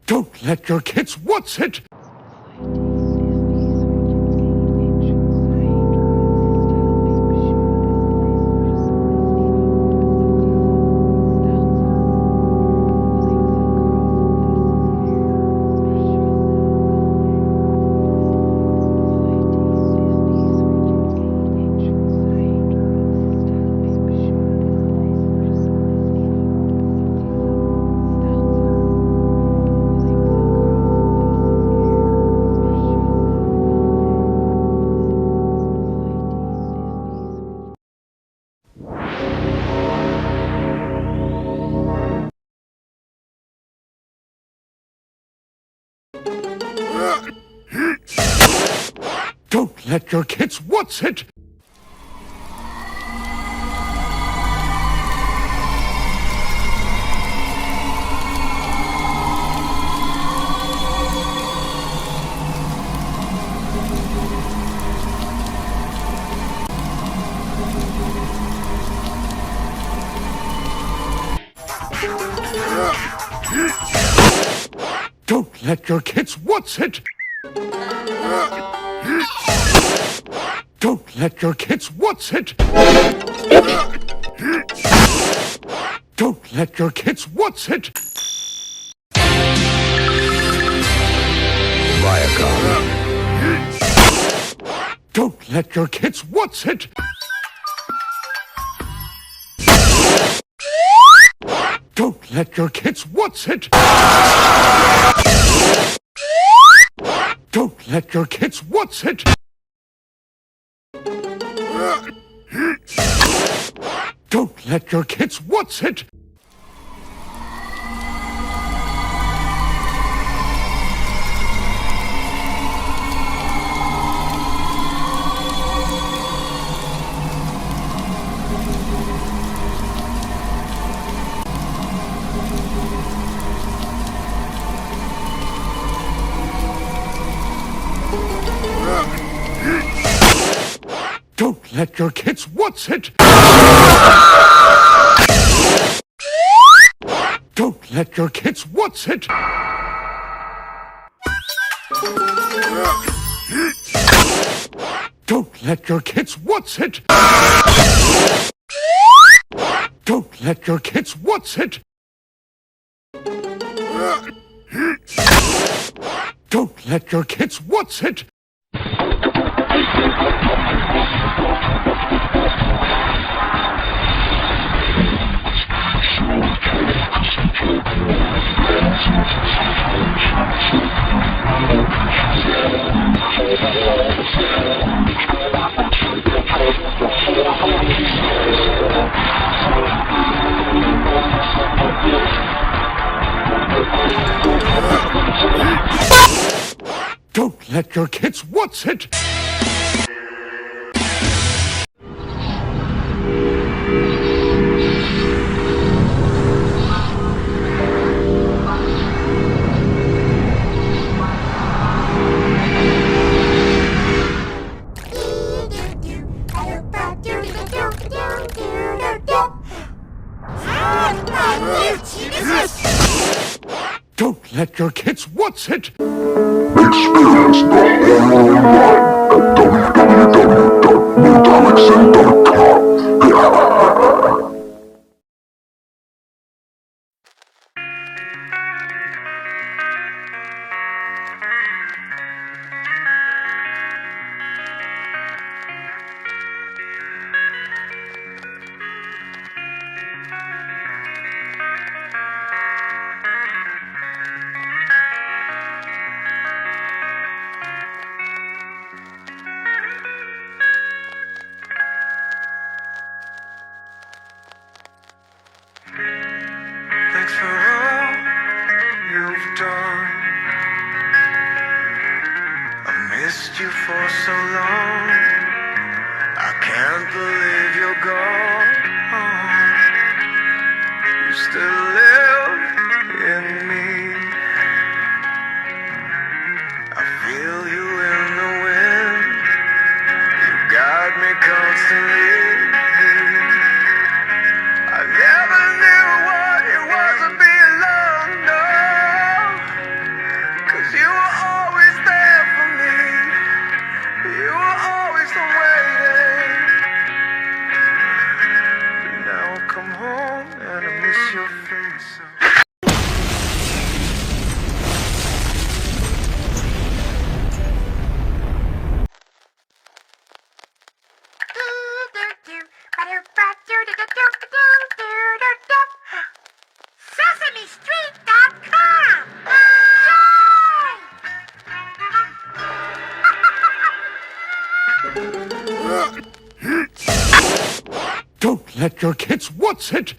Don't let your kids what's it? Don't let your kids what's it? Don't let your kids what's it? Don't let your kids what's it? Don't let your kids what's it? Don't let your kids what's it? Don't let your kids what's it? Don't let your kids what's it? Don't let your kids what's it? Don't let your kids what's it? Don't let your kids what's it? Don't let your kids what's it? Don't let your kids what's it? Don't let your kids what's it? Don't let your kids what's it? Don't let your kids what's it? Experience the horror online at www.noedolekciN.com. Thanks for all you've done. I've missed you for so long. I can't believe you're gone. You still live in me. I feel you in the wind. You guide me constantly. I never knew what it was to be alone, no. SesameStreet.com! Don't let your kids what's it?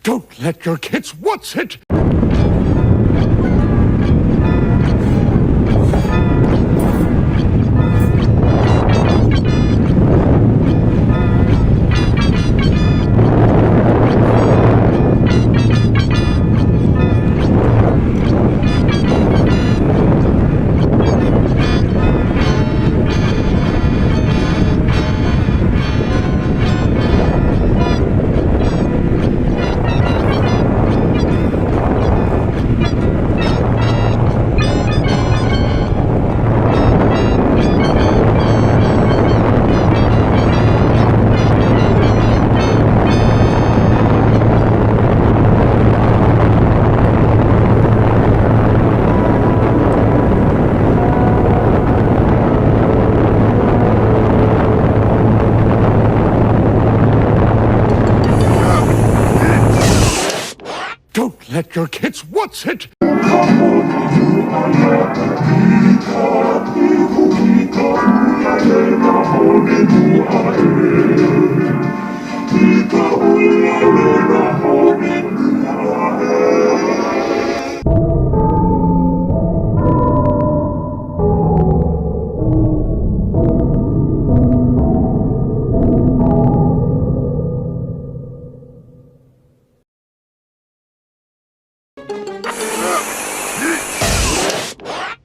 Don't let your kids what's it? Don't let your kids what's it?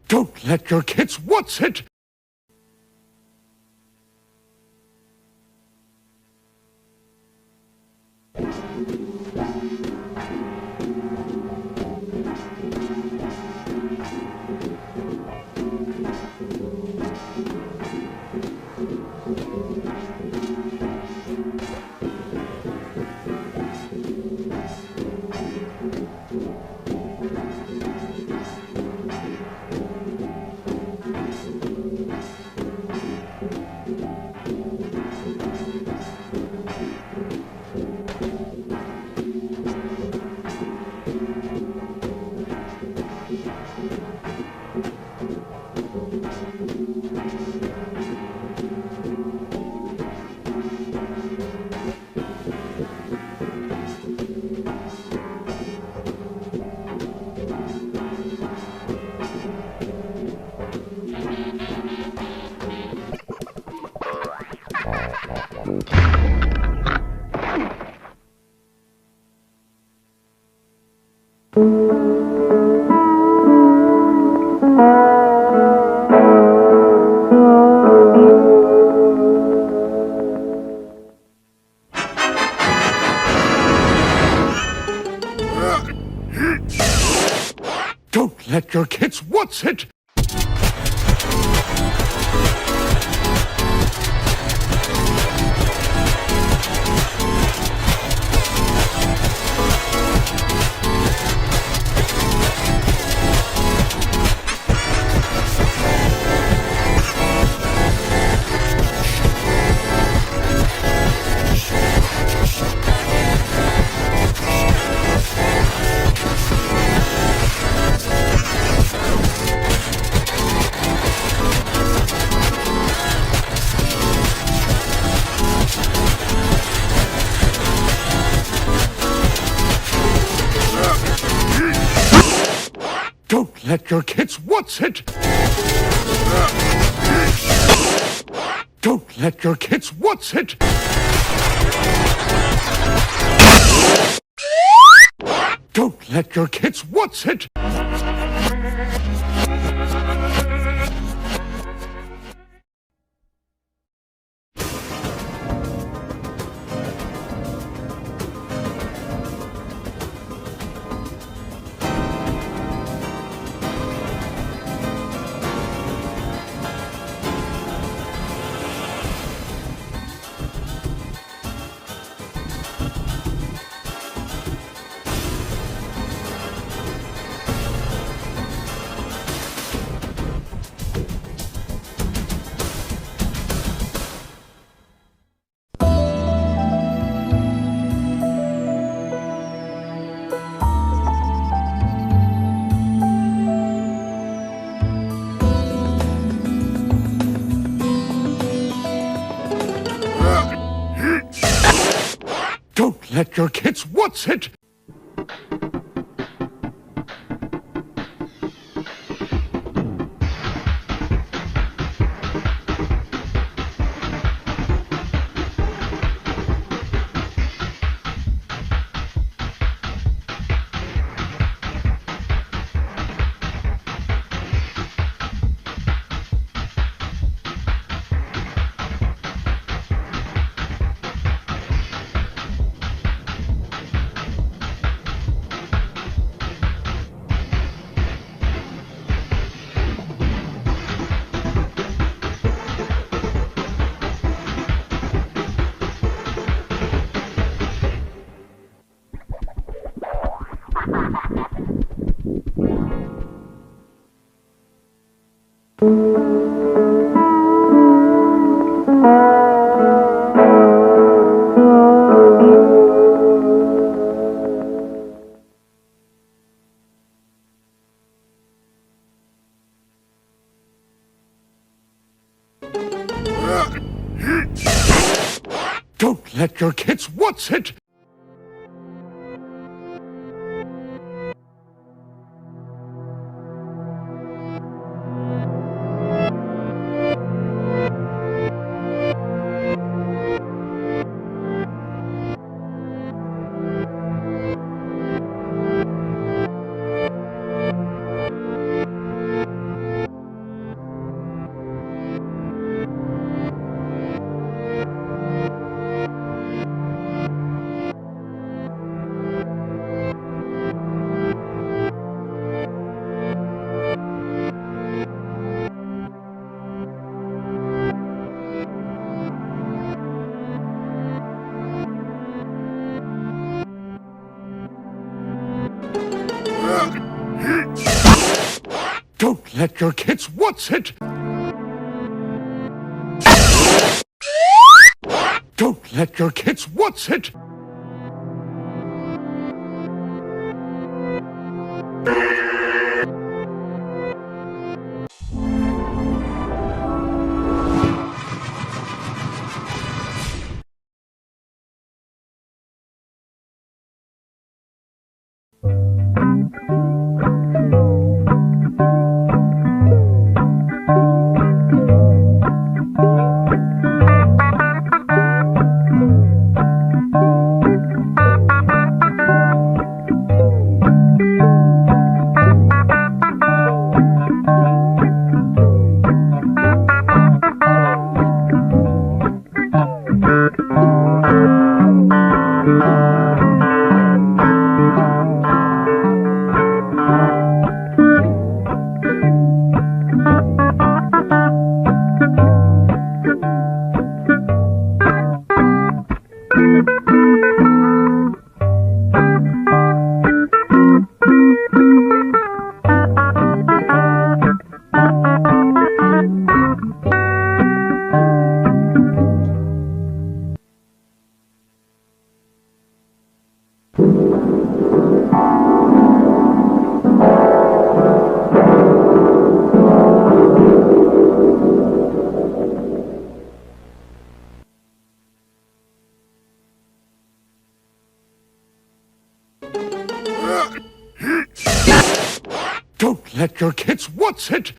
Don't let your kids what's it? let your kids what's it? Don't let your kids what's it? Don't let your kids what's it? Don't let your kids what's it? Don't let your kids what's it? Don't let your kids what's it? Don't let your kids what's it? Don't let your kids what's it? Don't let your kids what's it?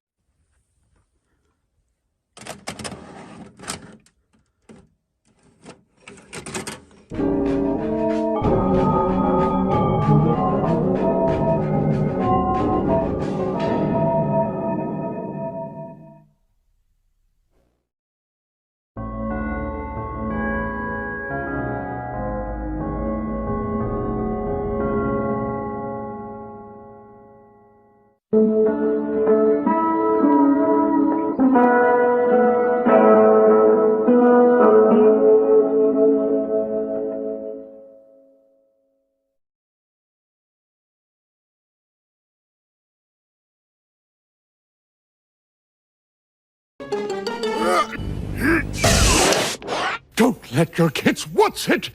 Don't let your kids what's it?